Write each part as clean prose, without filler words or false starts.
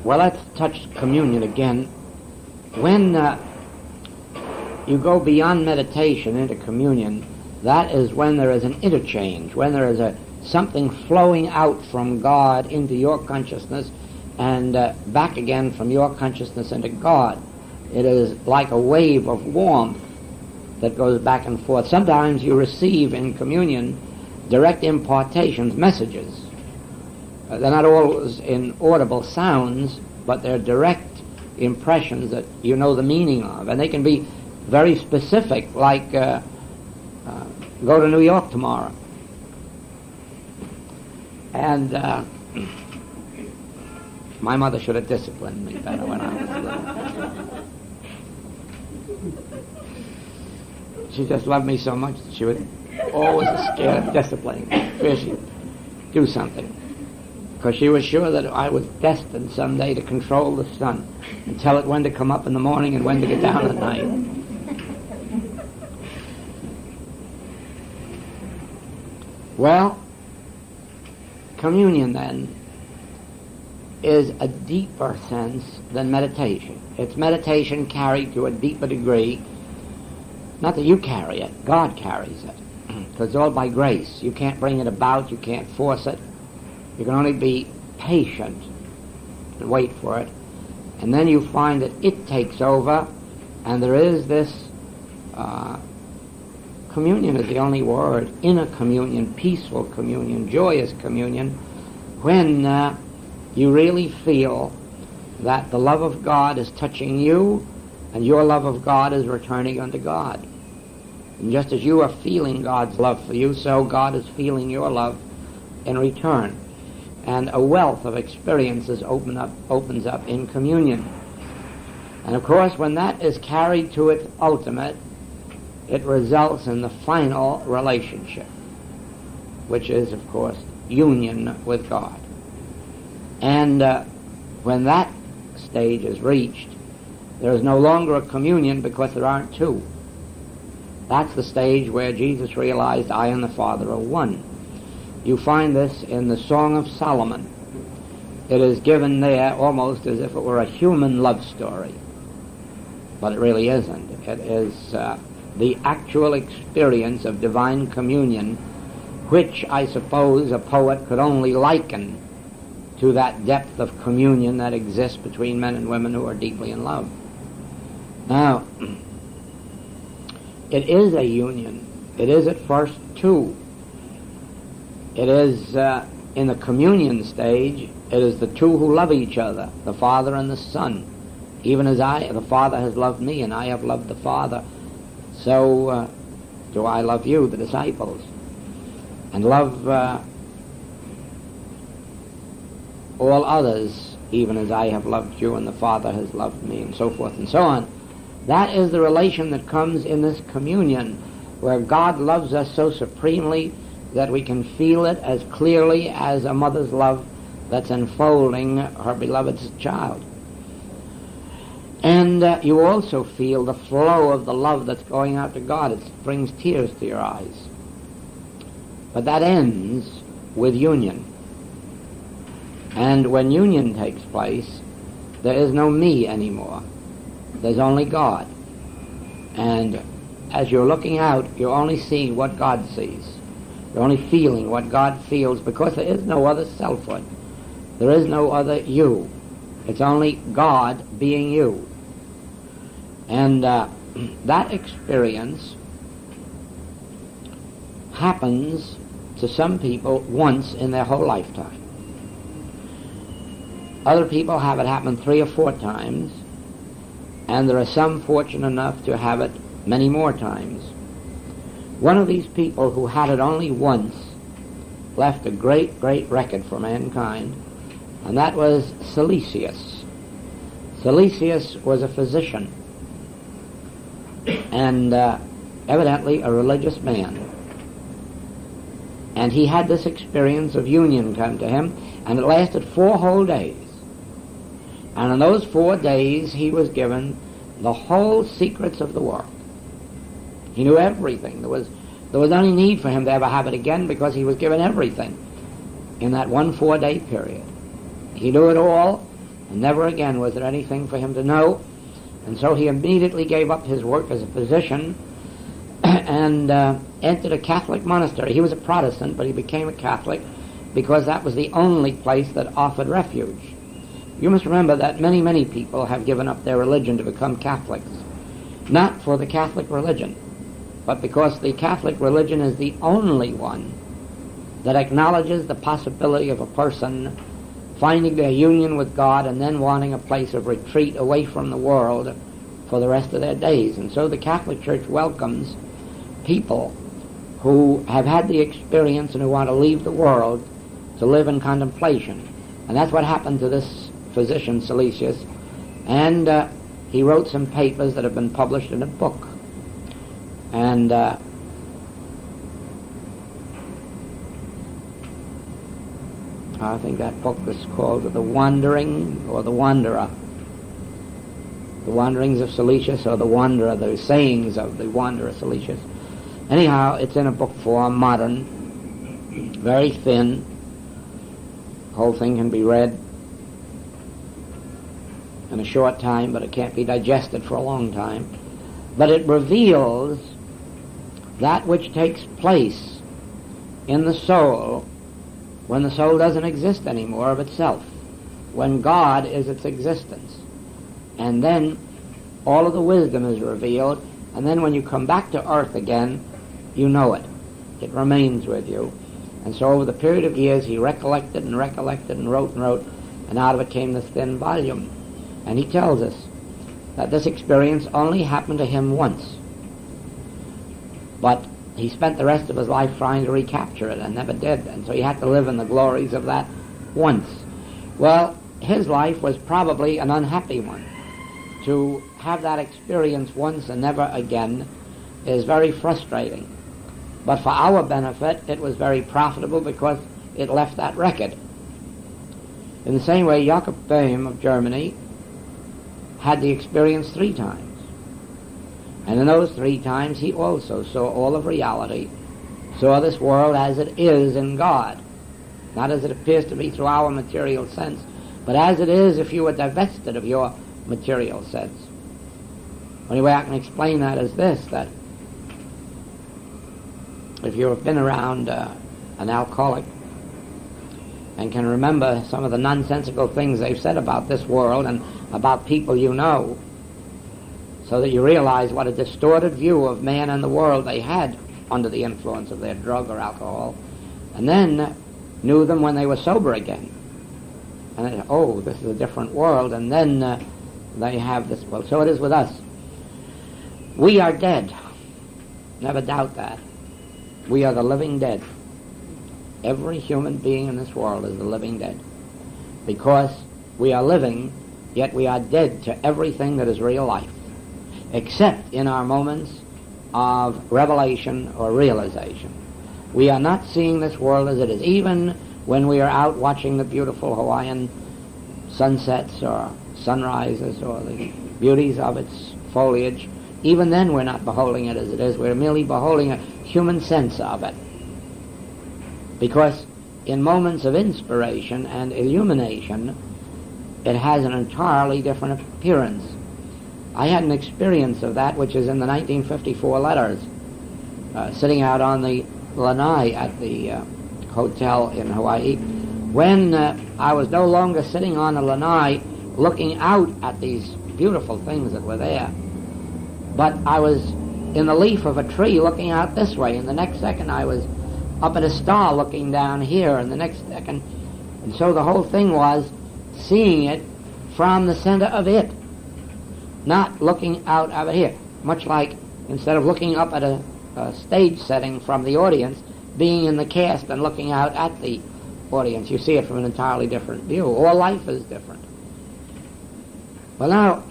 Well, let's touch communion again. When you go beyond meditation into communion, that is when there is an interchange, when there is something flowing out from God into your consciousness and back again from your consciousness into God. It is like a wave of warmth that goes back and forth. Sometimes you receive in communion direct impartations, messages. They're not always in audible sounds, but they're direct impressions that you know the meaning of. And they can be very specific, like go to New York tomorrow. And my mother should have disciplined me better when I was little. She just loved me so much that she was always scared of disciplining me, fear she'd do something. Because she was sure that I was destined someday to control the sun and tell it when to come up in the morning and when to get down at night. Well, communion then is a deeper sense than meditation. It's meditation carried to a deeper degree. Not that you carry it, God carries it. Because it's all by grace. You can't bring it about, you can't force it. You can only be patient and wait for it. And then you find that it takes over, and there is this communion is the only word, inner communion, peaceful communion, joyous communion, when you really feel that the love of God is touching you and your love of God is returning unto God. And just as you are feeling God's love for you, so God is feeling your love in return. And a wealth of experiences opens up in communion. And of course, when that is carried to its ultimate, it results in the final relationship, which is, of course, union with God. And when that stage is reached, there is no longer a communion because there aren't two. That's the stage where Jesus realized, I and the Father are one. You find this in the Song of Solomon. It is given there almost as if it were a human love story. But it really isn't. It is the actual experience of divine communion, which I suppose a poet could only liken to that depth of communion that exists between men and women who are deeply in love. Now, it is a union. It is at first two. It is, in the communion stage, it is the two who love each other, the Father and the Son. Even as the Father has loved me and I have loved the Father, so do I love you, the disciples. And love all others, even as I have loved you and the Father has loved me, and so forth and so on. That is the relation that comes in this communion, where God loves us so supremely that we can feel it as clearly as a mother's love that's enfolding her beloved's child. And you also feel the flow of the love that's going out to God. It brings tears to your eyes. But that ends with union. And when union takes place, there is no me anymore. There's only God. And as you're looking out, you're only seeing what God sees. You're only feeling what God feels, because there is no other selfhood. There is no other you. It's only God being you. And that experience happens to some people once in their whole lifetime. Other people have it happen 3 or 4 times, and there are some fortunate enough to have it many more times. One of these people who had it only once left a great, great record for mankind, and that was Silesius. Silesius was a physician, and evidently a religious man. And he had this experience of union come to him, and it lasted 4 whole days. And in those 4 days he was given the whole secrets of the world. He knew everything. There was no need for him to ever have it again, because he was given everything in that 1 4-day period. He knew it all, And never again was there anything for him to know. And so he immediately gave up his work as a physician and entered a Catholic monastery. He was a Protestant, but he became a Catholic because that was the only place that offered refuge. You must remember that many, many people have given up their religion to become Catholics. Not for the Catholic religion, but because the Catholic religion is the only one that acknowledges the possibility of a person finding their union with God and then wanting a place of retreat away from the world for the rest of their days. And so the Catholic Church welcomes people who have had the experience and who want to leave the world to live in contemplation. And that's what happened to this physician, Silesius. And he wrote some papers that have been published in a book. And I think that book is called The Wandering or The Wanderer. The Wanderings of Silesius or The Wanderer, the sayings of the Wanderer Silesius. Anyhow, it's in a book form, modern, very thin. The whole thing can be read in a short time, but it can't be digested for a long time. But it reveals that which takes place in the soul when the soul doesn't exist anymore of itself, when God is its existence. And then all of the wisdom is revealed, and then when you come back to earth again, you know it. It remains with you. And so over the period of years, he recollected and recollected and wrote, and out of it came this thin volume. And he tells us that this experience only happened to him once. But he spent the rest of his life trying to recapture it and never did. And so he had to live in the glories of that once. Well, his life was probably an unhappy one. To have that experience once and never again is very frustrating. But for our benefit, it was very profitable because it left that record. In the same way, Jakob Böhm of Germany had the experience 3 times. And in those 3 times, he also saw all of reality, saw this world as it is in God, not as it appears to be through our material sense, but as it is if you were divested of your material sense. The only way I can explain that is this, that if you have been around an alcoholic and can remember some of the nonsensical things they've said about this world and about people you know, so that you realize what a distorted view of man and the world they had under the influence of their drug or alcohol, and then knew them when they were sober again. And then, oh, this is a different world, and then they have this. Well, so it is with us. We are dead. Never doubt that. We are the living dead. Every human being in this world is the living dead. Because we are living, yet we are dead to everything that is real life, except in our moments of revelation or realization. We are not seeing this world as it is. Even when we are out watching the beautiful Hawaiian sunsets or sunrises or the beauties of its foliage, even then we're not beholding it as it is. We're merely beholding a human sense of it. Because in moments of inspiration and illumination, it has an entirely different appearance. I had an experience of that, which is in the 1954 letters, sitting out on the lanai at the hotel in Hawaii, when I was no longer sitting on the lanai looking out at these beautiful things that were there, but I was in the leaf of a tree looking out this way, and the next second I was up at a star looking down here, and the next second, and so the whole thing was seeing it from the center of it, not looking out of it here, much like instead of looking up at a stage setting from the audience, being in the cast and looking out at the audience. You see it from an entirely different view. All life is different. Well, now,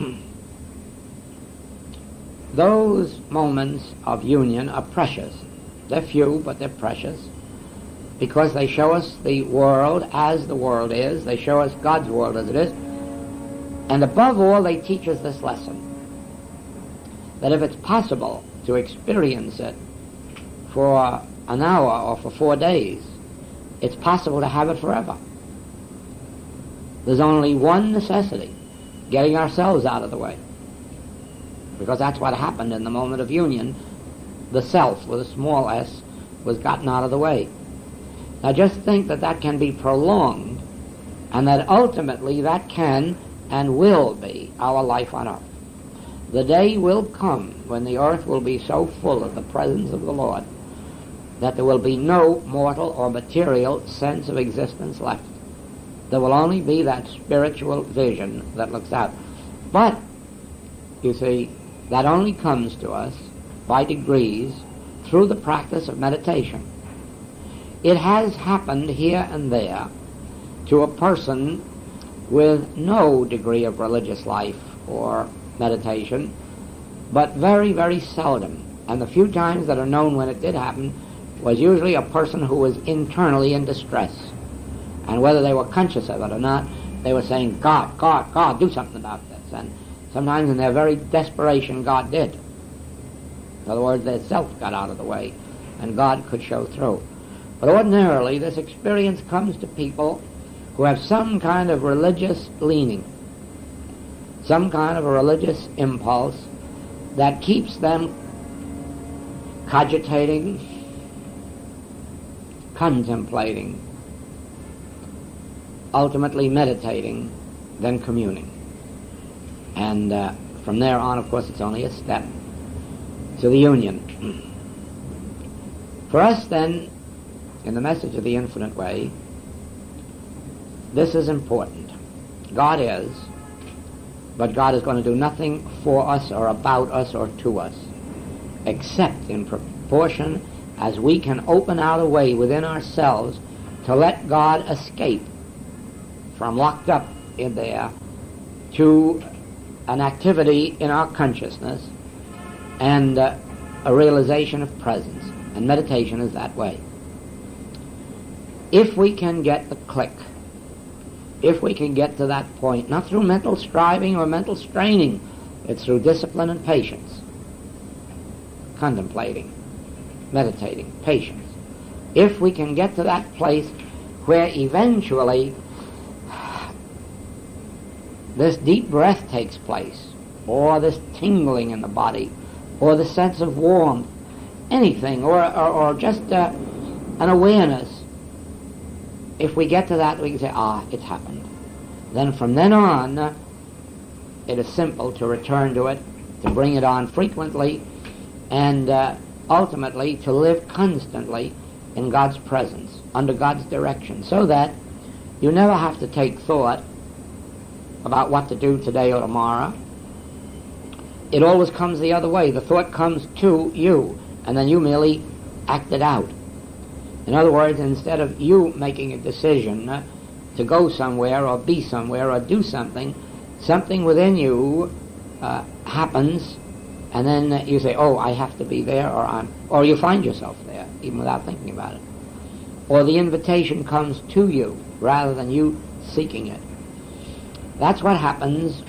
those moments of union are precious. They're few, but they're precious, because they show us the world as the world is. They show us God's world as it is. And above all, they teach us this lesson, that if it's possible to experience it for an hour or for 4 days, it's possible to have it forever. There's only one necessity, getting ourselves out of the way. Because that's what happened in the moment of union. The self, with a small s, was gotten out of the way. Now just think that that can be prolonged, and that ultimately that can and will be our life on earth. The day will come when the earth will be so full of the presence of the Lord that there will be no mortal or material sense of existence left. There will only be that spiritual vision that looks out. But, you see, that only comes to us by degrees through the practice of meditation. It has happened here and there to a person with no degree of religious life or meditation, but very, very seldom. And the few times that are known when it did happen was usually a person who was internally in distress. And whether they were conscious of it or not, they were saying, God, God, God, do something about this. And sometimes in their very desperation, God did. In other words, their self got out of the way, and God could show through. But ordinarily, this experience comes to people who have some kind of religious leaning, some kind of a religious impulse that keeps them cogitating, contemplating, ultimately meditating, then communing. And from there on, of course, it's only a step to the union. For us, then, in the message of the infinite way, this is important. God is, but God is going to do nothing for us or about us or to us, except in proportion as we can open out a way within ourselves to let God escape from locked up in there to an activity in our consciousness and a realization of presence. And meditation is that way. If we can get the click, if we can get to that point, not through mental striving or mental straining, it's through discipline and patience, contemplating, meditating, patience. If we can get to that place where eventually this deep breath takes place, or this tingling in the body, or the sense of warmth, anything, or just an awareness, if we get to that, we can say, it's happened. Then from then on, it is simple to return to it, to bring it on frequently, and ultimately to live constantly in God's presence, under God's direction, so that you never have to take thought about what to do today or tomorrow. It always comes the other way. The thought comes to you, and then you merely act it out. In other words, instead of you making a decision to go somewhere or be somewhere or do something, something within you happens, and then you say, I have to be there, or you find yourself there, even without thinking about it. Or the invitation comes to you, rather than you seeking it. That's what happens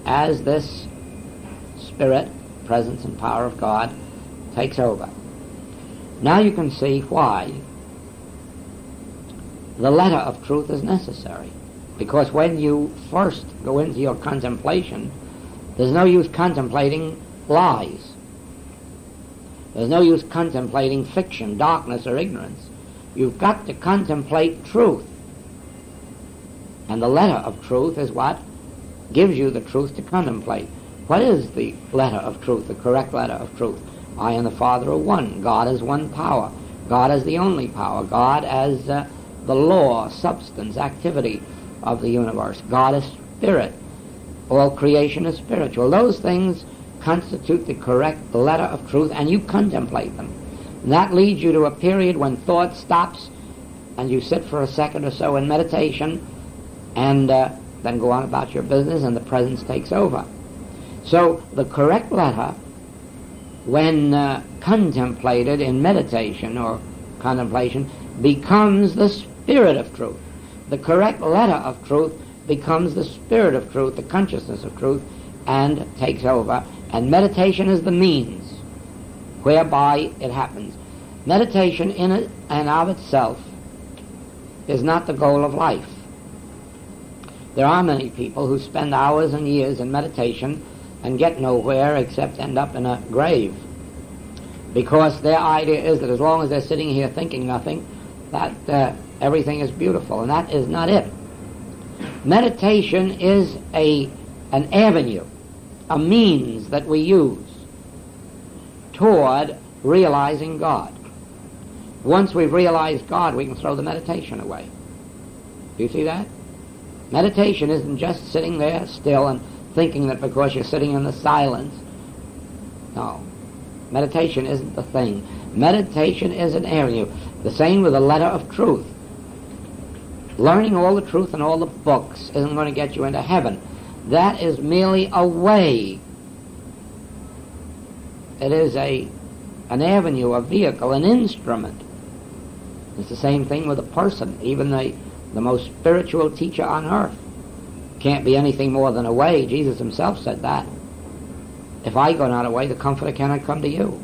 as this Spirit, presence and power of God, takes over. Now you can see why the letter of truth is necessary. Because when you first go into your contemplation, there's no use contemplating lies. There's no use contemplating fiction, darkness, or ignorance. You've got to contemplate truth. And the letter of truth is what gives you the truth to contemplate. What is the letter of truth, the correct letter of truth? I and the Father are one. God is one power. God is the only power. God as the law, substance, activity of the universe. God is spirit. All creation is spiritual. Those things constitute the correct letter of truth, and you contemplate them. And that leads you to a period when thought stops, and you sit for a second or so in meditation, and then go on about your business, and the presence takes over. So the correct letter, when contemplated in meditation or contemplation, becomes the spirit of truth. The correct letter of truth becomes the spirit of truth, the consciousness of truth, and takes over. And meditation is the means whereby it happens. Meditation in and of itself is not the goal of life. There are many people who spend hours and years in meditation and get nowhere except end up in a grave, because their idea is that as long as they're sitting here thinking nothing, that everything is beautiful, and that is not it. Meditation is an avenue, a means that we use toward realizing God. Once we've realized God, we can throw the meditation away. Do you see that? Meditation isn't just sitting there still and thinking that because you're sitting in the silence. No. Meditation isn't the thing. Meditation is an avenue. The same with the letter of truth. Learning all the truth and all the books isn't going to get you into heaven. That is merely a way. It is an avenue, a vehicle, an instrument. It's the same thing with a person. Even the most spiritual teacher on earth can't be anything more than a way. Jesus himself said that. If I go not away, the Comforter cannot come to you.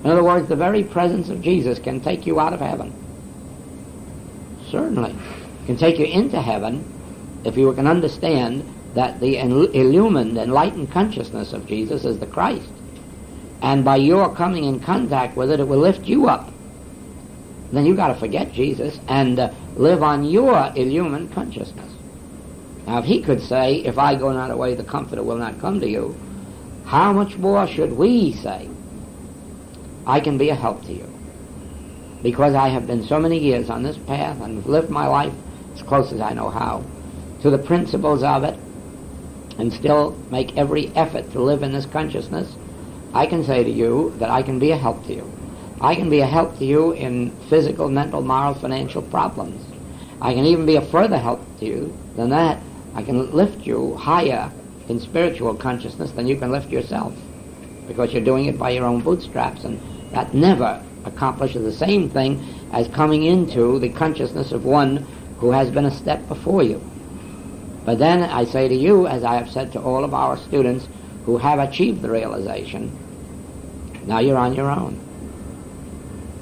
In other words, the very presence of Jesus can take you out of heaven. Certainly. It can take you into heaven if you can understand that the illumined, enlightened consciousness of Jesus is the Christ. And by your coming in contact with it, it will lift you up. Then you've got to forget Jesus and live on your illumined consciousness. Now, if he could say, if I go not away, the Comforter will not come to you, how much more should we say, I can be a help to you? Because I have been so many years on this path and lived my life as close as I know how to the principles of it, and still make every effort to live in this consciousness, I can say to you that I can be a help to you. I can be a help to you in physical, mental, moral, financial problems. I can even be a further help to you than that. I can lift you higher in spiritual consciousness than you can lift yourself, because you're doing it by your own bootstraps, and that never accomplishes the same thing as coming into the consciousness of one who has been a step before you. But then I say to you, as I have said to all of our students who have achieved the realization, now you're on your own.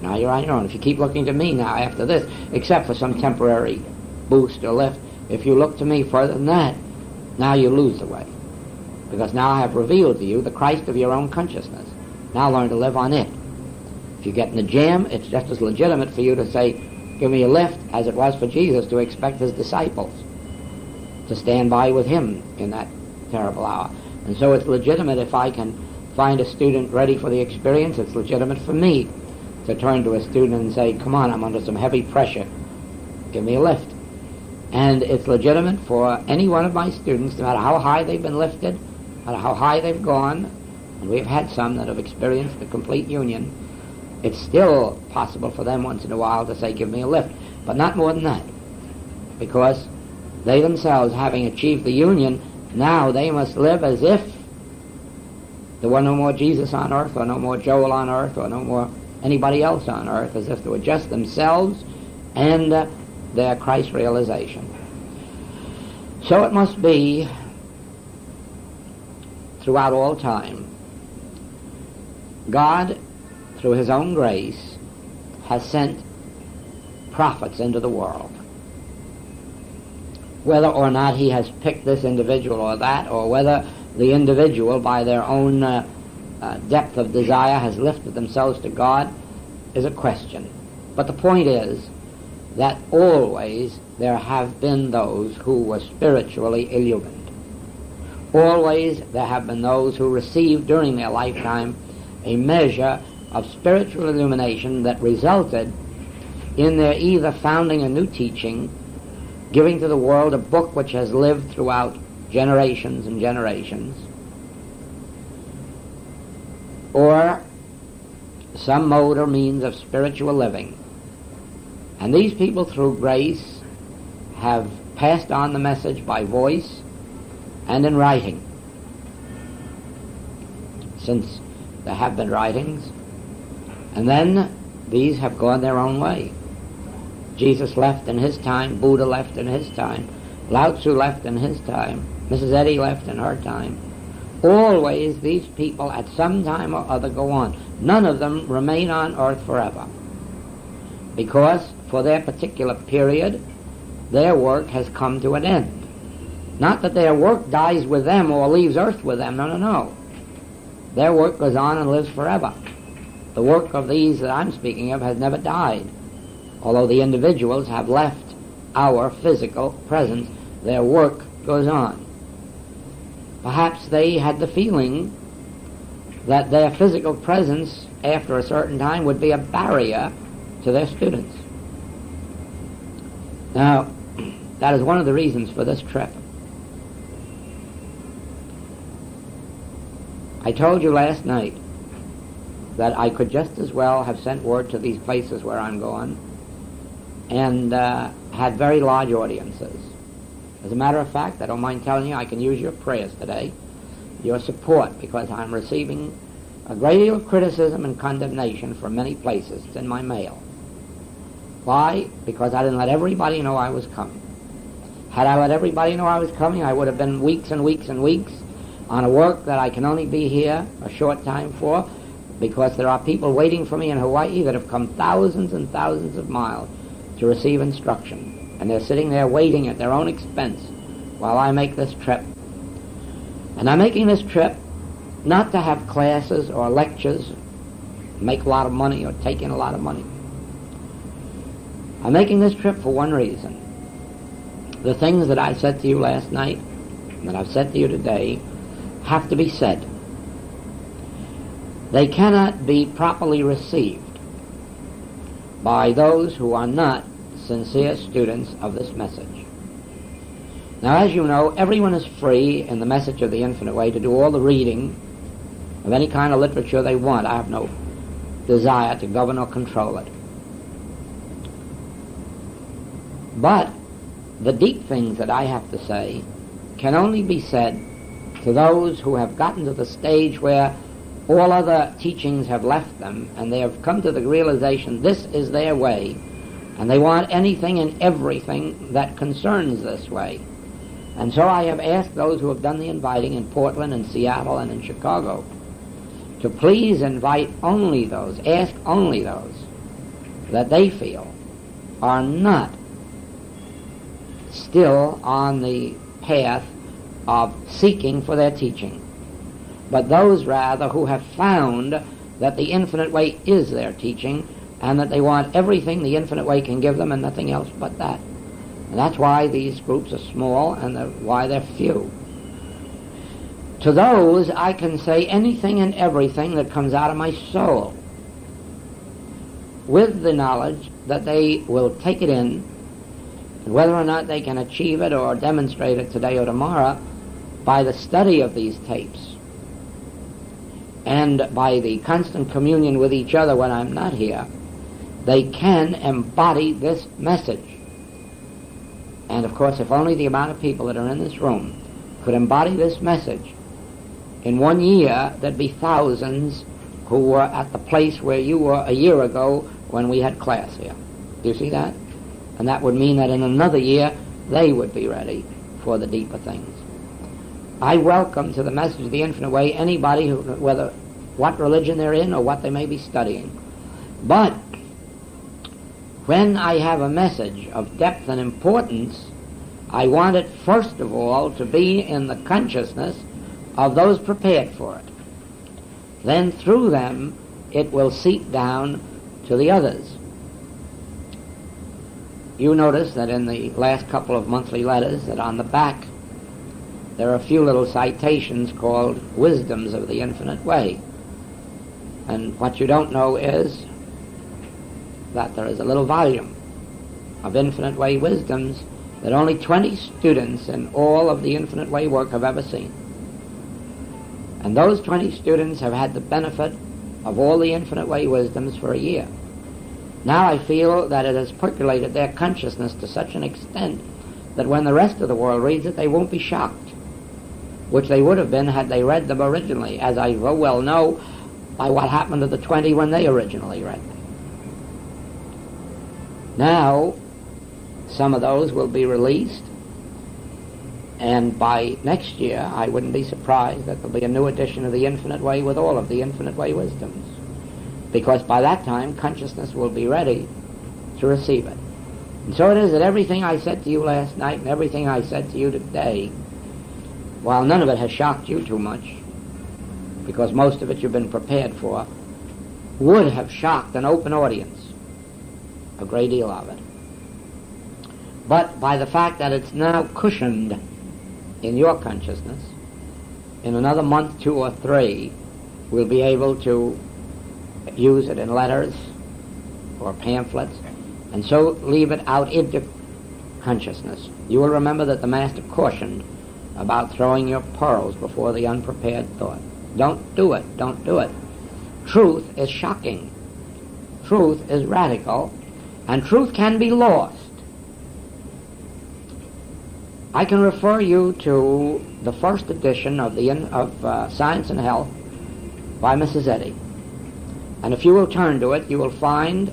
Now you're on your own. If you keep looking to me now after this, except for some temporary boost or lift, if you look to me further than that, now you lose the way. Because now I have revealed to you the Christ of your own consciousness. Now learn to live on it. If you get in a jam, it's just as legitimate for you to say, give me a lift, as it was for Jesus to expect his disciples to stand by with him in that terrible hour. And so it's legitimate if I can find a student ready for the experience. It's legitimate for me to turn to a student and say, come on, I'm under some heavy pressure, give me a lift. And it's legitimate for any one of my students, no matter how high they've been lifted, no matter how high they've gone, and we've had some that have experienced the complete union, it's still possible for them once in a while to say, give me a lift, but not more than that. Because they themselves, having achieved the union, now they must live as if there were no more Jesus on earth, or no more Joel on earth, or no more anybody else on earth, as if they were just themselves and their Christ realization. So it must be throughout all time. God, through his own grace, has sent prophets into the world. Whether or not he has picked this individual or that, or whether the individual, by their own depth of desire, has lifted themselves to God, is a question. But the point is that always there have been those who were spiritually illumined. Always there have been those who received during their lifetime a measure of spiritual illumination that resulted in their either founding a new teaching, giving to the world a book which has lived throughout generations and generations, or some mode or means of spiritual living. And these people, through grace, have passed on the message by voice and in writing. Since there have been writings, and then these have gone their own way. Jesus left in his time, Buddha left in his time, Lao Tzu left in his time, Mrs. Eddy left in her time. Always these people at some time or other go on. None of them remain on earth forever, because for their particular period their work has come to an end. Not that their work dies with them or leaves earth with them. No, no, no. Their work goes on and lives forever. The work of these that I'm speaking of has never died. Although the individuals have left our physical presence, their work goes on. Perhaps they had the feeling that their physical presence after a certain time would be a barrier to their students. Now, that is one of the reasons for this trip. I told you last night that I could just as well have sent word to these places where I'm going and had very large audiences. As a matter of fact, I don't mind telling you, I can use your prayers today, your support, because I'm receiving a great deal of criticism and condemnation from many places. It's in my mail. Why? Because I didn't let everybody know I was coming. Had I let everybody know I was coming, I would have been weeks and weeks and weeks on a work that I can only be here a short time for, because there are people waiting for me in Hawaii that have come thousands and thousands of miles to receive instruction. And they're sitting there waiting at their own expense while I make this trip. And I'm making this trip not to have classes or lectures, make a lot of money or take in a lot of money. I'm making this trip for one reason. The things that I said to you last night, and that I've said to you today, have to be said. They cannot be properly received by those who are not sincere students of this message. Now, as you know, everyone is free in the message of the infinite way to do all the reading of any kind of literature they want. I have no desire to govern or control it. But the deep things that I have to say can only be said to those who have gotten to the stage where all other teachings have left them, and they have come to the realization this is their way, and they want anything and everything that concerns this way. And so I have asked those who have done the inviting in Portland and Seattle and in Chicago to please invite only those, ask only those that they feel are not still on the path of seeking for their teaching, but those rather who have found that the infinite way is their teaching, and that they want everything the infinite way can give them and nothing else but that. And that's why these groups are small and why they're few. To those I can say anything and everything that comes out of my soul, with the knowledge that they will take it in, and whether or not they can achieve it or demonstrate it today or tomorrow, by the study of these tapes and by the constant communion with each other when I'm not here, they can embody this message. And of course, if only the amount of people that are in this room could embody this message, in 1 year there'd be thousands who were at the place where you were a year ago when we had class here. Do you see that? And that would mean that in another year they would be ready for the deeper things. I welcome to the message of the infinite way anybody who, whether what religion they're in or what they may be studying. But when I have a message of depth and importance, I want it first of all to be in the consciousness of those prepared for it. Then through them it will seep down to the others. You notice that in the last couple of monthly letters that on the back there are a few little citations called Wisdoms of the Infinite Way. And what you don't know is that there is a little volume of Infinite Way wisdoms that only 20 students in all of the Infinite Way work have ever seen. And those 20 students have had the benefit of all the Infinite Way wisdoms for a year. Now I feel that it has percolated their consciousness to such an extent that when the rest of the world reads it, they won't be shocked, which they would have been had they read them originally, as I well know by what happened to the 20 when they originally read them. Now, some of those will be released, and by next year, I wouldn't be surprised that there'll be a new edition of the Infinite Way with all of the Infinite Way wisdoms, because by that time, consciousness will be ready to receive it. And so it is that everything I said to you last night and everything I said to you today, while none of it has shocked you too much, because most of it you've been prepared for, would have shocked an open audience, a great deal of it. But by the fact that it's now cushioned in your consciousness, in another month, 2 or 3, we'll be able to use it in letters or pamphlets, and so leave it out into consciousness. You will remember that the Master cautioned about throwing your pearls before the unprepared thought. Don't do it. Don't do it. Truth is shocking. Truth is radical, and truth can be lost. I can refer you to the first edition of Science and Health by Mrs. Eddy. And if you will turn to it, you will find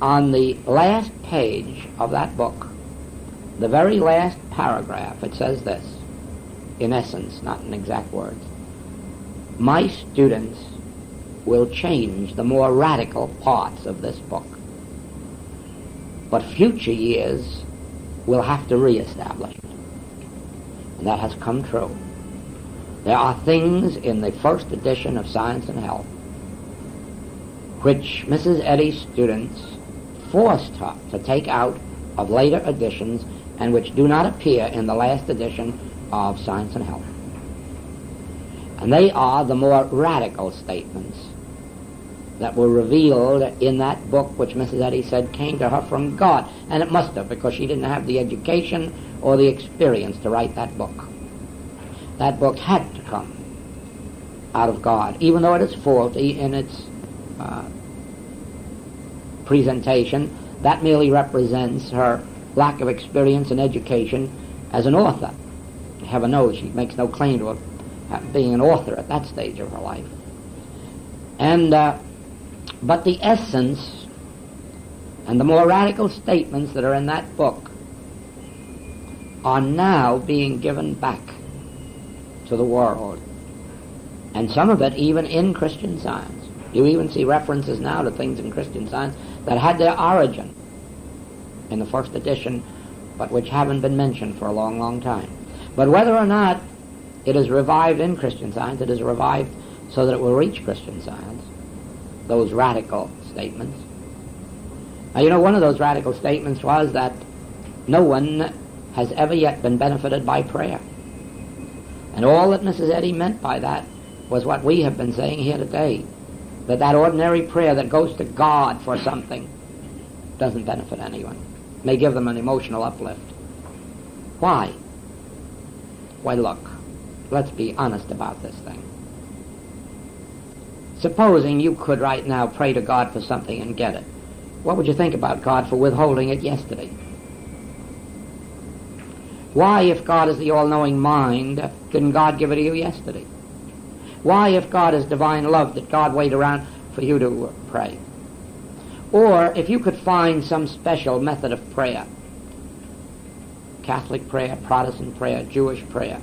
on the last page of that book, the very last paragraph, it says this, in essence, not in exact words: my students will change the more radical parts of this book, but future years will have to reestablish it. And that has come true. There are things in the first edition of Science and Health which Mrs. Eddy's students forced her to take out of later editions and which do not appear in the last edition of Science and Health. And they are the more radical statements that were revealed in that book which Mrs. Eddy said came to her from God. And it must have, because she didn't have the education or the experience to write that book. That book had to come out of God, even though it is faulty in its presentation. That merely represents her lack of experience and education as an author. Heaven knows she makes no claim to being an author at that stage of her life. And but the essence and the more radical statements that are in that book are now being given back to the world, and some of it even in Christian Science. You even see references now to things in Christian Science that had their origin in the first edition, but which haven't been mentioned for a long, long time. But whether or not it is revived in Christian Science, it is revived so that it will reach Christian Science, those radical statements. Now, you know, one of those radical statements was that no one has ever yet been benefited by prayer. And all that Mrs. Eddy meant by that was what we have been saying here today, that ordinary prayer that goes to God for something doesn't benefit anyone. It may give them an emotional uplift. Why? Why, look, let's be honest about this thing. Supposing you could right now pray to God for something and get it, what would you think about God for withholding it yesterday? Why, if God is the all-knowing mind, didn't God give it to you yesterday? Why, if God is divine love, did God wait around for you to pray? Or if you could find some special method of prayer, Catholic prayer, Protestant prayer, Jewish prayer,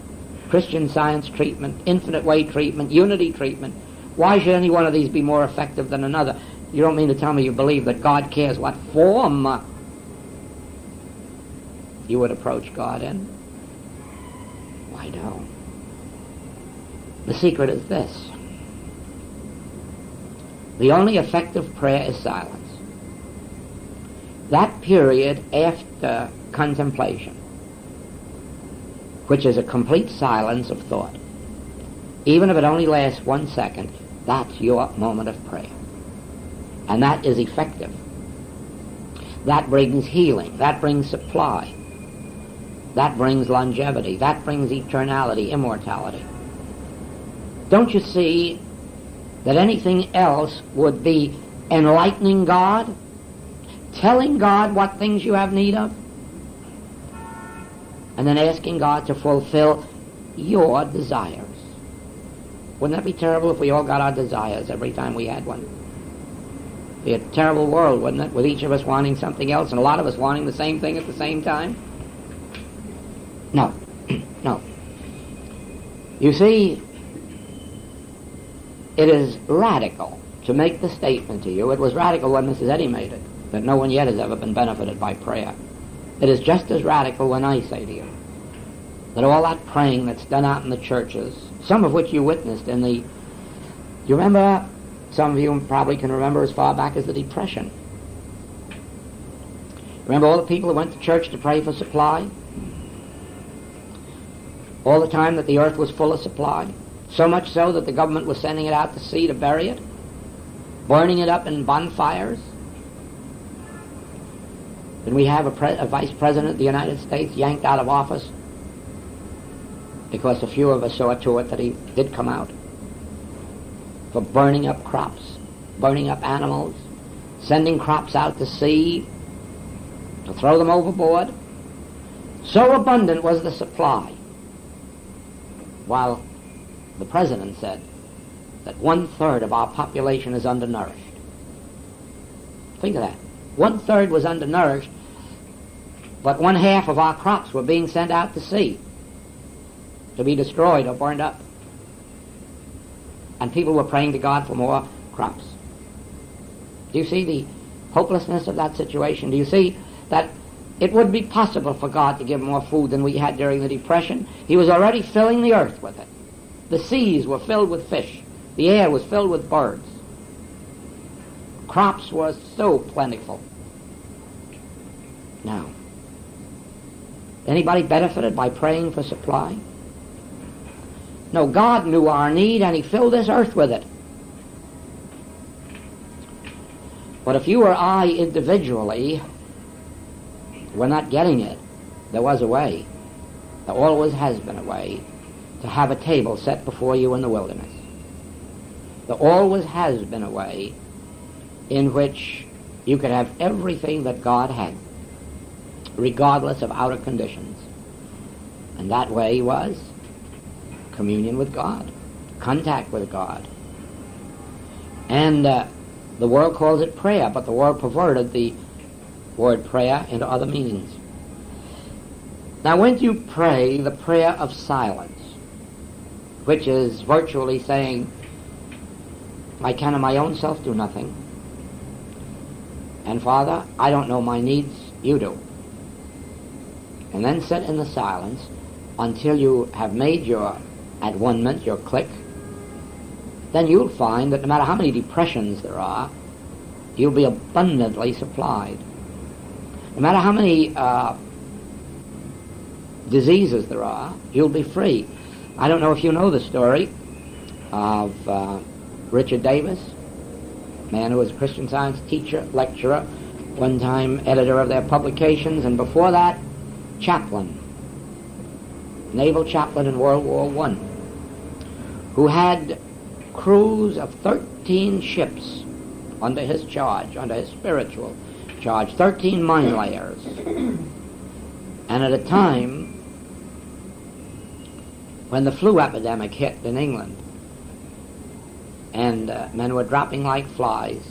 Christian Science treatment, infinite way treatment, unity treatment, why should any one of these be more effective than another? You don't mean to tell me you believe that God cares what form you would approach God in? Why no? The secret is this. The only effective prayer is silence. That period after contemplation, which is a complete silence of thought, even if it only lasts 1 second, that's your moment of prayer. And that is effective. That brings healing. That brings supply. That brings longevity. That brings eternality, immortality. Don't you see that anything else would be enlightening God, telling God what things you have need of, and then asking God to fulfill your desires? Wouldn't that be terrible if we all got our desires every time we had one? It'd be a terrible world, wouldn't it, with each of us wanting something else and a lot of us wanting the same thing at the same time? No. No. You see, it is radical to make the statement to you. It was radical when Mrs. Eddy made it. that no one yet has ever been benefited by prayer. It is just as radical when I say to you that all that praying that's done out in the churches, some of which you witnessed in the... You remember, some of you probably can remember as far back as the Depression. Remember all the people who went to church to pray for supply? All the time that the earth was full of supply? So much so that the government was sending it out to sea to bury it? Burning it up in bonfires? And we have a vice president of the United States yanked out of office because a few of us saw to it that he did come out, for burning up crops, burning up animals, sending crops out to sea to throw them overboard. So abundant was the supply, while the president said that 1/3 of our population is undernourished. Think of that. 1/3 was undernourished, but 1/2 of our crops were being sent out to sea to be destroyed or burned up. And people were praying to God for more crops. Do you see the hopelessness of that situation? Do you see that it would be possible for God to give more food than we had during the Depression? He was already filling the earth with it. The seas were filled with fish. The air was filled with birds. Crops were so plentiful. Now, anybody benefited by praying for supply? No, God knew our need and He filled this earth with it. But if you or I individually were not getting it, there was a way. There always has been a way to have a table set before you in the wilderness. There always has been a way in which you could have everything that God had, regardless of outer conditions. And that way was communion with God, contact with God. And the world calls it prayer, but the world perverted the word prayer into other meanings. Now, when you pray the prayer of silence, which is virtually saying, I can of my own self do nothing, and Father, I don't know my needs, you do. And then sit in the silence until you have made your at one minute, your click, then you'll find that no matter how many depressions there are, you'll be abundantly supplied. No matter how many diseases there are, you'll be free. I don't know if you know the story of Richard Davis, a man who was a Christian Science teacher, lecturer, one time editor of their publications, and before that, chaplain, naval chaplain in World War I, who had crews of 13 ships under his charge, under his spiritual charge, 13 mine layers. And at a time when the flu epidemic hit in England, and men were dropping like flies,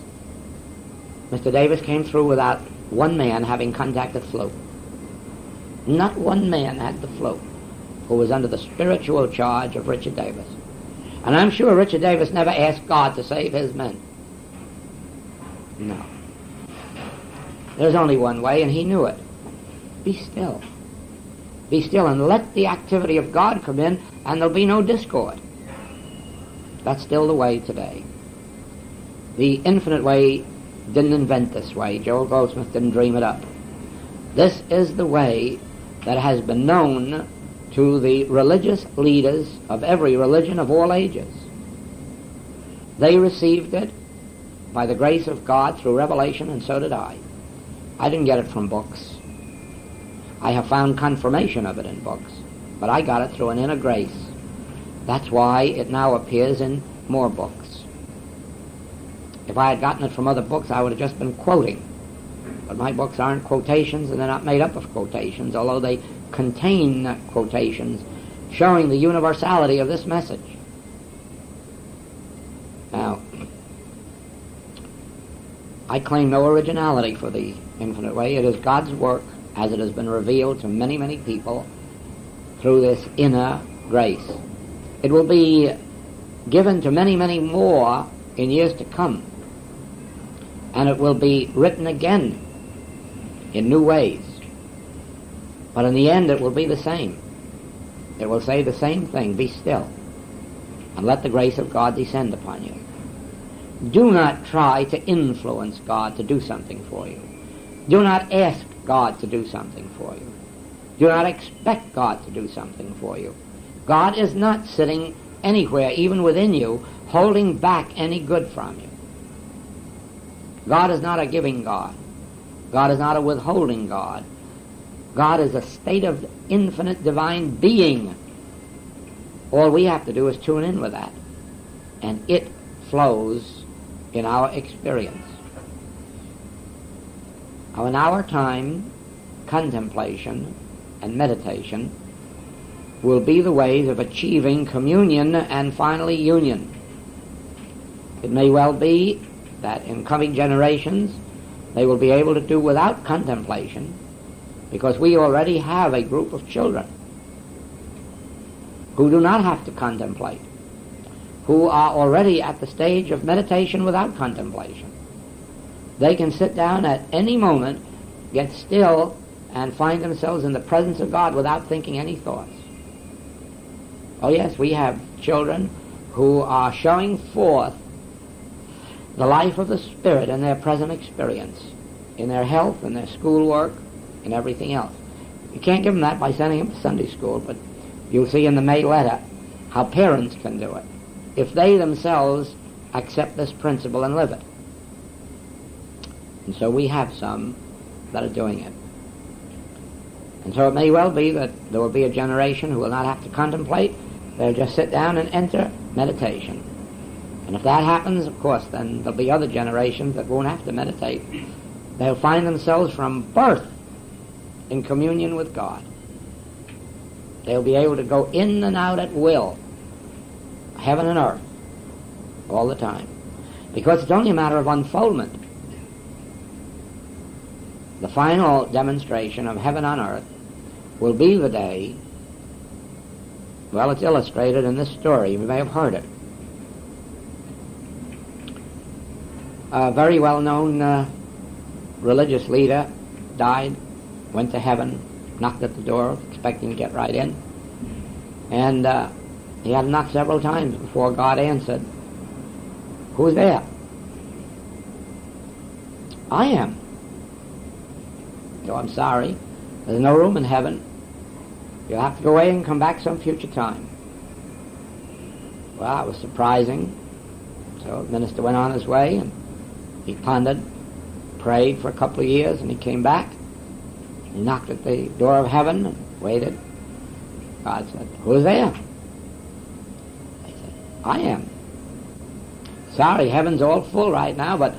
Mr. Davis came through without one man having contracted flu. Not one man had the flu who was under the spiritual charge of Richard Davis. And I'm sure Richard Davis never asked God to save his men. No. There's only one way, and he knew it. Be still. Be still and let the activity of God come in, and there'll be no discord. That's still the way today. The infinite way didn't invent this way. Joel Goldsmith didn't dream it up. This is the way that has been known to the religious leaders of every religion of all ages. They received it by the grace of God through revelation, and so did I. I didn't get it from books. I have found confirmation of it in books, but I got it through an inner grace. That's why it now appears in more books. If I had gotten it from other books, I would have just been quoting. But my books aren't quotations, and they're not made up of quotations, although they contain quotations showing the universality of this message. Now, I claim no originality for the infinite way. It is God's work as it has been revealed to many, many people through this inner grace. It will be given to many, many more in years to come. and it will be written again in new ways. But in the end it will be the same. It will say the same thing, be still, and let the grace of God descend upon you. Do not try to influence God to do something for you. Do not ask God to do something for you. Do not expect God to do something for you. God is not sitting anywhere, even within you, holding back any good from you. God is not a giving God. God is not a withholding God. God is a state of infinite divine being. All we have to do is tune in with that, and it flows in our experience. Now, in our time, contemplation and meditation will be the ways of achieving communion and finally union. It may well be that in coming generations they will be able to do without contemplation, because we already have a group of children who do not have to contemplate, who are already at the stage of meditation without contemplation. They can sit down at any moment, get still, and find themselves in the presence of God without thinking any thoughts. Oh yes, we have children who are showing forth the life of the Spirit in their present experience, in their health, in their schoolwork, in everything else. You can't give them that by sending them to Sunday school, but you'll see in the May letter how parents can do it, if they themselves accept this principle and live it. And so we have some that are doing it. And so it may well be that there will be a generation who will not have to contemplate. They'll just sit down and enter meditation. And if that happens, of course, then there'll be other generations that won't have to meditate. They'll find themselves from birth in communion with God. They'll be able to go in and out at will, heaven and earth, all the time. Because it's only a matter of unfoldment. The final demonstration of heaven on earth will be the day, well, it's illustrated in this story. You may have heard it. A very well-known religious leader died, went to heaven, knocked at the door, expecting to get right in. And he had to knock several times before God answered. Who's there? I am. So I'm sorry, there's no room in heaven. You'll have to go away and come back some future time. Well, it was surprising. So the minister went on his way, and he pondered, prayed for a couple of years, and he came back. He knocked at the door of heaven and waited. God said, who's there? He said, I am. Sorry, heaven's all full right now, but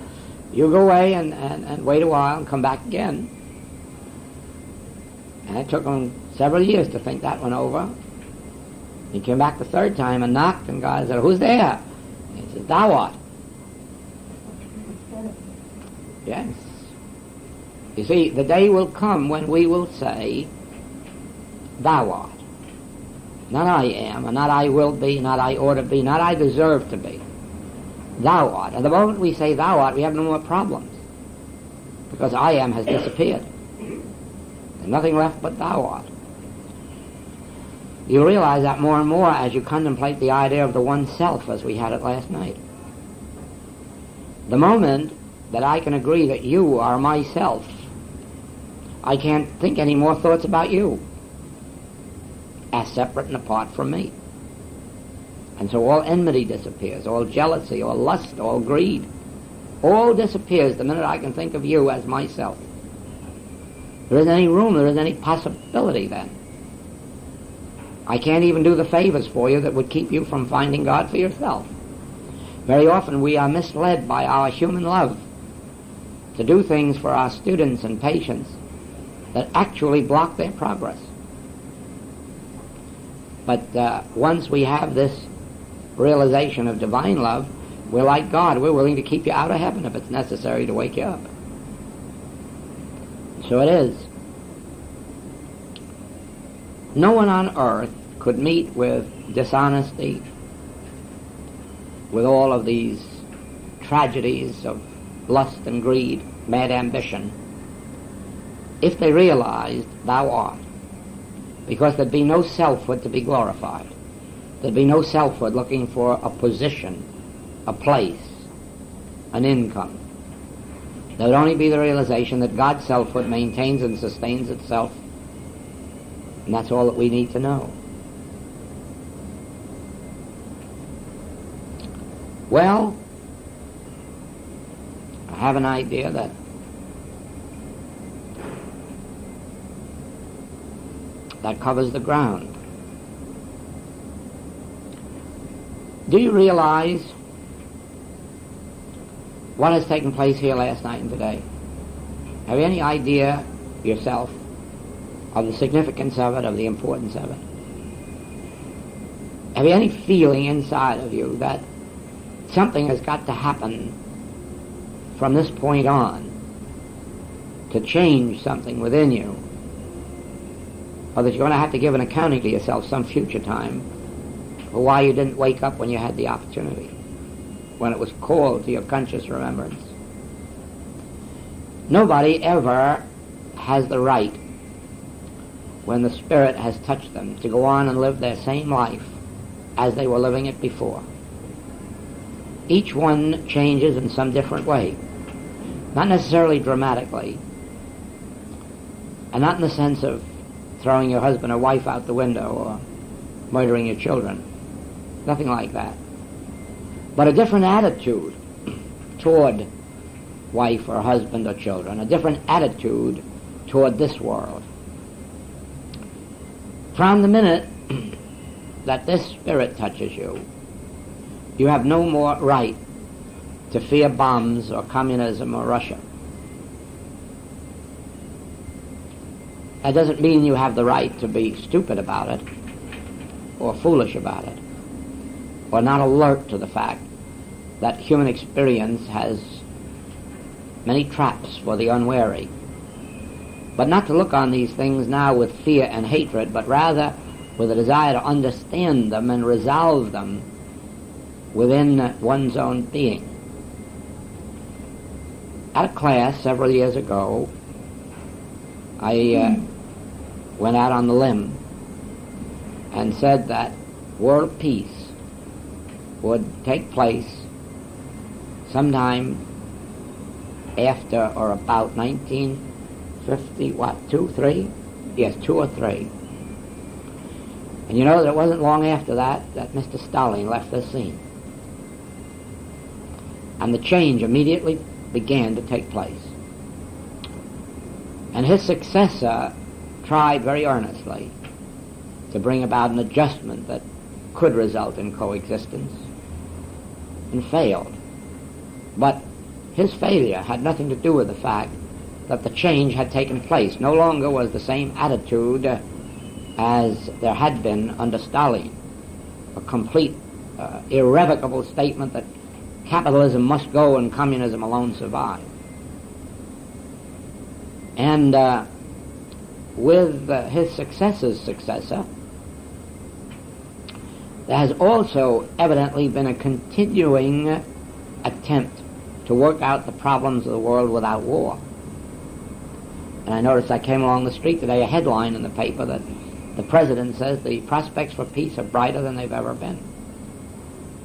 you go away and wait a while and come back again. And it took him several years to think that one over. He came back the third time and knocked, and God said, who's there? And he said, thou art. Yes. You see, the day will come when we will say, thou art. Not I am, and not I will be, not I ought to be, not I deserve to be. Thou art. And the moment we say thou art, we have no more problems, because I am has disappeared. There's nothing left but thou art. You realize that more and more as you contemplate the idea of the one self as we had it last night. The moment that I can agree that you are myself, I can't think any more thoughts about you as separate and apart from me. And so all enmity disappears, all jealousy, all lust, all greed, all disappears the minute I can think of you as myself. There isn't any room, there isn't any possibility then. I can't even do the favors for you that would keep you from finding God for yourself. Very often we are misled by our human love to do things for our students and patients that actually block their progress. But once we have this realization of divine love, we're like God. We're willing to keep you out of heaven if it's necessary to wake you up. So it is. No one on earth could meet with dishonesty, with all of these tragedies of lust and greed, mad ambition, if they realized thou art. Because there'd be no selfhood to be glorified. There'd be no selfhood looking for a position, a place, an income. There would only be the realization that God's selfhood maintains and sustains itself, and that's all that we need to know. Well, I have an idea that covers the ground. Do you realize what has taken place here last night and today? Have you any idea yourself of the significance of it, of the importance of it? Have you any feeling inside of you that something has got to happen from this point on to change something within you, or that you're going to have to give an accounting to yourself some future time for why you didn't wake up when you had the opportunity, when it was called to your conscious remembrance? Nobody ever has the right, when the Spirit has touched them, to go on and live their same life as they were living it before. Each one changes in some different way, not necessarily dramatically, and not in the sense of throwing your husband or wife out the window or murdering your children. Nothing like that. But a different attitude toward wife or husband or children, a different attitude toward this world. From the minute that this Spirit touches you, you have no more right to fear bombs or communism or Russia. That doesn't mean you have the right to be stupid about it or foolish about it or not alert to the fact that human experience has many traps for the unwary. But not to look on these things now with fear and hatred, but rather with a desire to understand them and resolve them within one's own being. At a class several years ago, I went out on the limb and said that world peace would take place sometime after or about 1950, 2 or 3. And you know that it wasn't long after that Mr. Stalin left the scene. And the change immediately began to take place. And his successor tried very earnestly to bring about an adjustment that could result in coexistence, and failed. But his failure had nothing to do with the fact that the change had taken place. No longer was the same attitude as there had been under Stalin, a complete, irrevocable statement that capitalism must go and communism alone survive. And with his successor's successor, there has also evidently been a continuing attempt to work out the problems of the world without war. And I noticed I came along the street today, a headline in the paper that the President says the prospects for peace are brighter than they've ever been.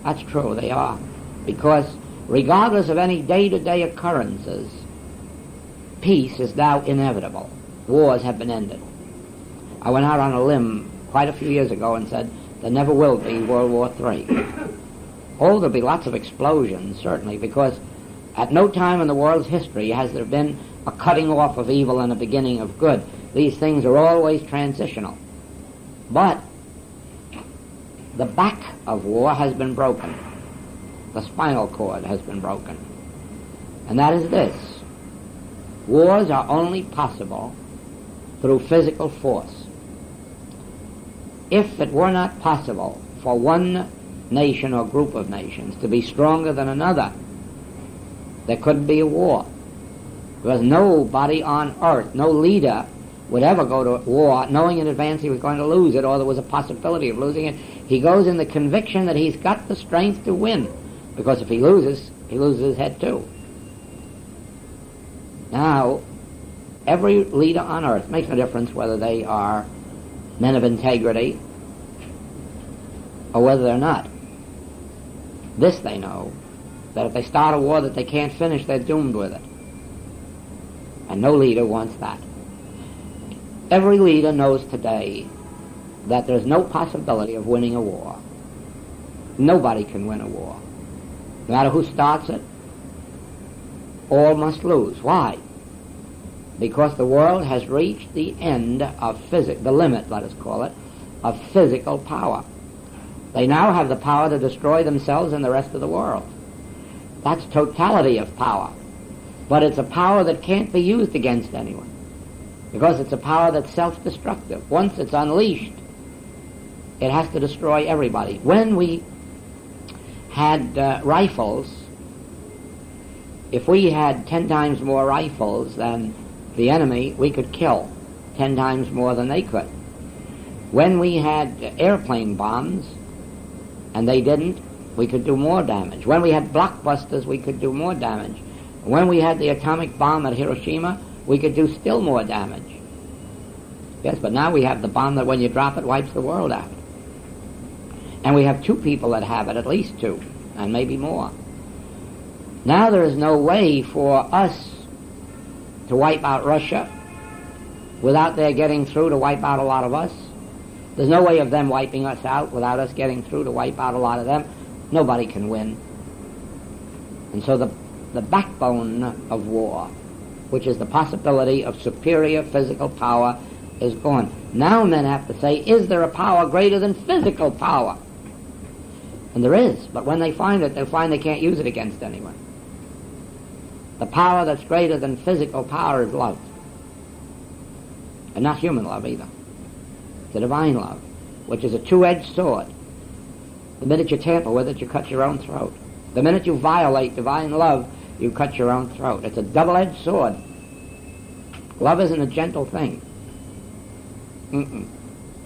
That's true, they are. Because regardless of any day-to-day occurrences, peace is now inevitable. Wars have been ended. I went out on a limb quite a few years ago and said there never will be World War III. Oh, there'll be lots of explosions, certainly, because at no time in the world's history has there been a cutting off of evil and a beginning of good. These things are always transitional. But the back of war has been broken. The spinal cord has been broken. And that is this: wars are only possible through physical force. If it were not possible for one nation or group of nations to be stronger than another, there couldn't be a war. Because nobody on earth, no leader, would ever go to war knowing in advance he was going to lose it or there was a possibility of losing it. He goes in the conviction that he's got the strength to win, because if he loses his head too. Now, every leader on earth, makes no difference whether they are men of integrity or whether they're not. This they know, that if they start a war that they can't finish, they're doomed with it. And no leader wants that. Every leader knows today that there's no possibility of winning a war. Nobody can win a war. No matter who starts it, all must lose. Why? Because the world has reached the end of the limit, let us call it, of physical power. They now have the power to destroy themselves and the rest of the world. That's totality of power. But it's a power that can't be used against anyone, because it's a power that's self-destructive. Once it's unleashed, it has to destroy everybody. When we had rifles, if we had 10 times more rifles than the enemy, we could kill 10 times more than they could. When we had airplane bombs, and they didn't, we could do more damage. When we had blockbusters, we could do more damage. When we had the atomic bomb at Hiroshima, we could do still more damage. Yes, but now we have the bomb that when you drop it, wipes the world out. And we have 2 people that have it, at least 2, and maybe more. Now there is no way for us to wipe out Russia without their getting through to wipe out a lot of us. There's no way of them wiping us out without us getting through to wipe out a lot of them. Nobody can win. And so the backbone of war, which is the possibility of superior physical power, is gone. Now men have to say, is there a power greater than physical power? And there is, but when they find it, they'll find they can't use it against anyone. The power that's greater than physical power is love. And not human love either. It's a divine love, which is a two-edged sword. The minute you tamper with it, you cut your own throat. The minute you violate divine love, you cut your own throat. It's a double-edged sword. Love isn't a gentle thing.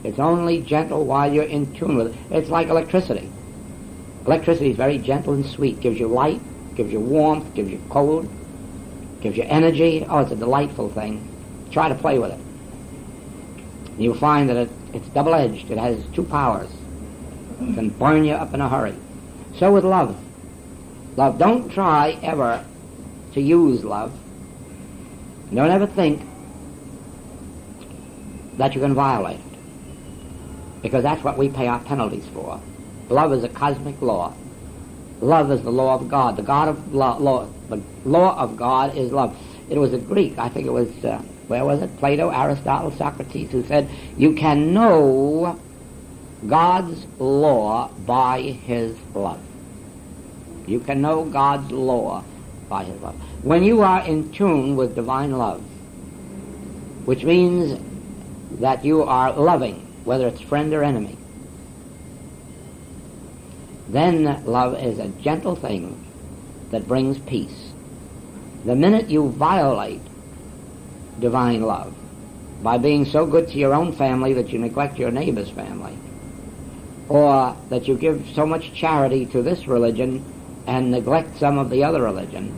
It's only gentle while you're in tune with it. It's like electricity. Electricity is very gentle and sweet. Gives you light, gives you warmth, gives you cold, gives you energy. Oh, it's a delightful thing. Try to play with it. You'll find that it's double-edged. It has 2 powers. It can burn you up in a hurry. So with love. Love, don't try ever to use love. Don't ever think that you can violate it, because that's what we pay our penalties for. Love is a cosmic law. Love is the law of God. The law of God is love. It was a Greek, I think it was, where was it? Plato, Aristotle, Socrates, who said, you can know God's law by his love. You can know God's law by his love. When you are in tune with divine love, which means that you are loving, whether it's friend or enemy, then love is a gentle thing that brings peace. The minute you violate divine love by being so good to your own family that you neglect your neighbor's family, or that you give so much charity to this religion and neglect some of the other religion,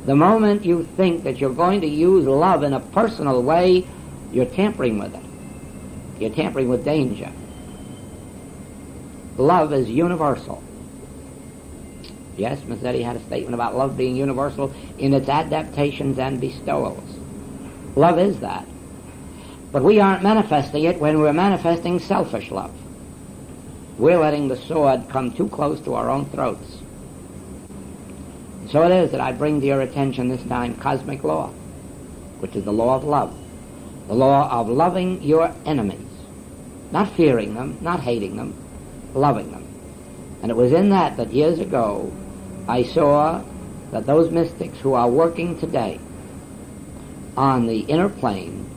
the moment you think that you're going to use love in a personal way, you're tampering with it. You're tampering with danger. Love is universal. Yes, Miss Eddy had a statement about love being universal in its adaptations and bestowals. Love is that. But we aren't manifesting it when we're manifesting selfish love. We're letting the sword come too close to our own throats. So it is that I bring to your attention this time cosmic law, which is the law of love. The law of loving your enemies. Not fearing them, not hating them, loving them. And it was in that years ago I saw that those mystics who are working today on the inner plane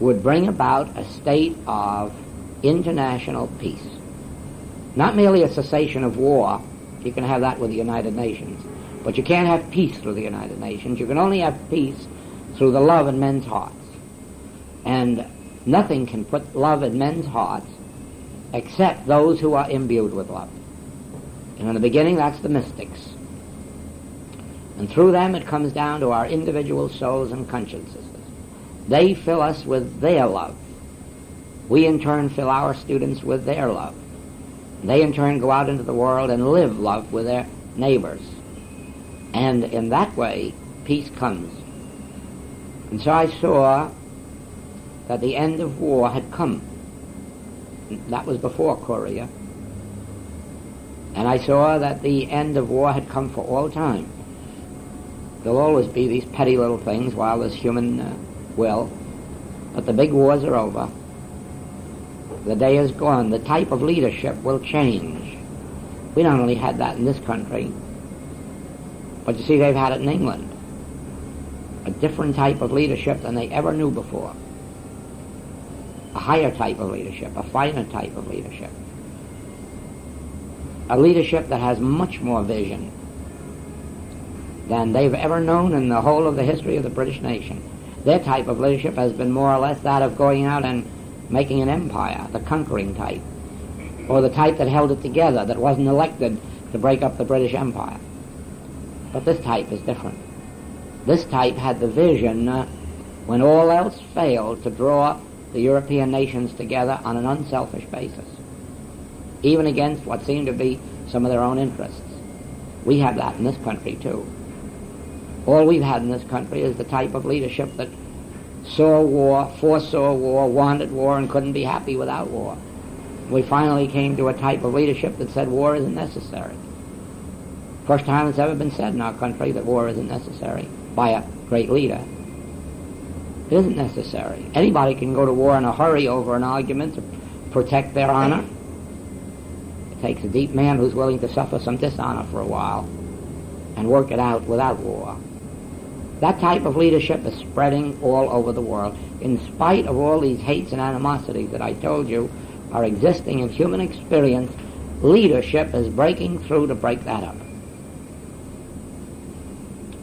would bring about a state of international peace. Not merely a cessation of war. You can have that with the United Nations. But you can't have peace through the United Nations. You can only have peace through the love in men's hearts. And nothing can put love in men's hearts except those who are imbued with love. And in the beginning, that's the mystics. And through them it comes down to our individual souls and consciences. They fill us with their love. We in turn fill our students with their love. They in turn go out into the world and live love with their neighbors. And in that way, peace comes. And so I saw that the end of war had come. That was before Korea. And I saw that the end of war had come for all time. There'll always be these petty little things while there's human will. But the big wars are over. The day is gone. The type of leadership will change. We not only had that in this country, but you see they've had it in England. A different type of leadership than they ever knew before. A higher type of leadership, a finer type of leadership. A leadership that has much more vision than they've ever known in the whole of the history of the British nation. Their type of leadership has been more or less that of going out and making an empire, the conquering type, or the type that held it together, that wasn't elected to break up the British Empire. But this type is different. This type had the vision, when all else failed, to draw the European nations together on an unselfish basis, even against what seemed to be some of their own interests. We have that in this country too. All we've had in this country is the type of leadership that saw war, foresaw war, wanted war, and couldn't be happy without war. We finally came to a type of leadership that said war isn't necessary. First time it's ever been said in our country that war isn't necessary by a great leader. It isn't necessary. Anybody can go to war in a hurry over an argument to protect their honor. It takes a deep man who's willing to suffer some dishonor for a while and work it out without war. That type of leadership is spreading all over the world. In spite of all these hates and animosities that I told you are existing in human experience, leadership is breaking through to break that up.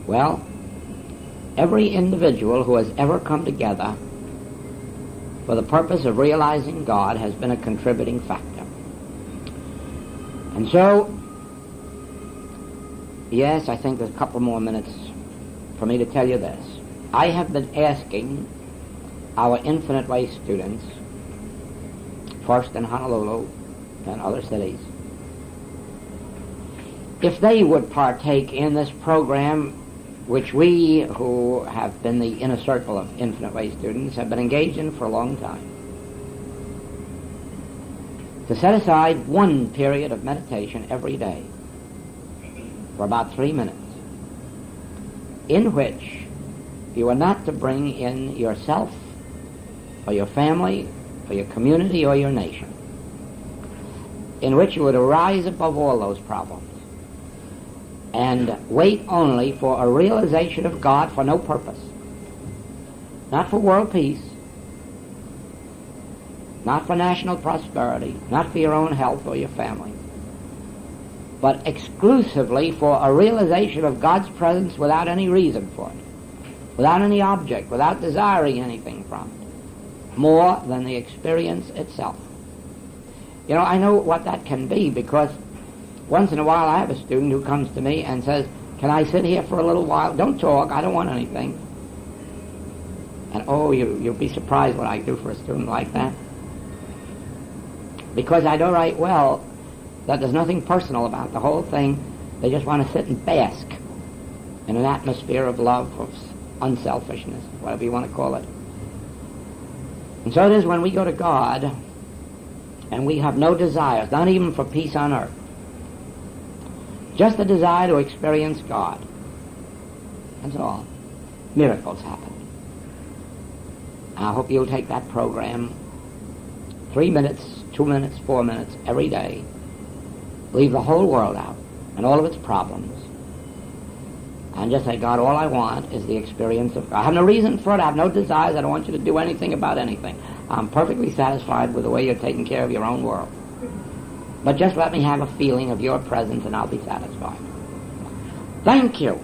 Well, every individual who has ever come together for the purpose of realizing God has been a contributing factor. And so, yes, I think there's a couple more minutes for me to tell you this. I have been asking our Infinite Way students, first in Honolulu and other cities, if they would partake in this program which we, who have been the inner circle of Infinite Way students, have been engaged in for a long time. To set aside one period of meditation every day for about 3 minutes, in which you are not to bring in yourself or your family or your community or your nation, in which you would arise above all those problems and wait only for a realization of God for no purpose. Not for world peace, not for national prosperity, not for your own health or your family, but exclusively for a realization of God's presence without any reason for it, without any object, without desiring anything from it, more than the experience itself. You know, I know what that can be, because once in a while I have a student who comes to me and says, "Can I sit here for a little while? Don't talk, I don't want anything." And oh, you'll be surprised what I do for a student like that. Because I know right well that there's nothing personal about the whole thing. They just want to sit and bask in an atmosphere of love, of unselfishness, whatever you want to call it. And so it is when we go to God and we have no desires, not even for peace on earth, just a desire to experience God. That's all. Miracles happen. I hope you'll take that program, 3 minutes, 2 minutes, 4 minutes, every day. Leave the whole world out and all of its problems, and just say, "God, all I want is the experience of God. I have no reason for it. I have no desires. I don't want you to do anything about anything. I'm perfectly satisfied with the way you're taking care of your own world. But just let me have a feeling of your presence and I'll be satisfied." Thank you.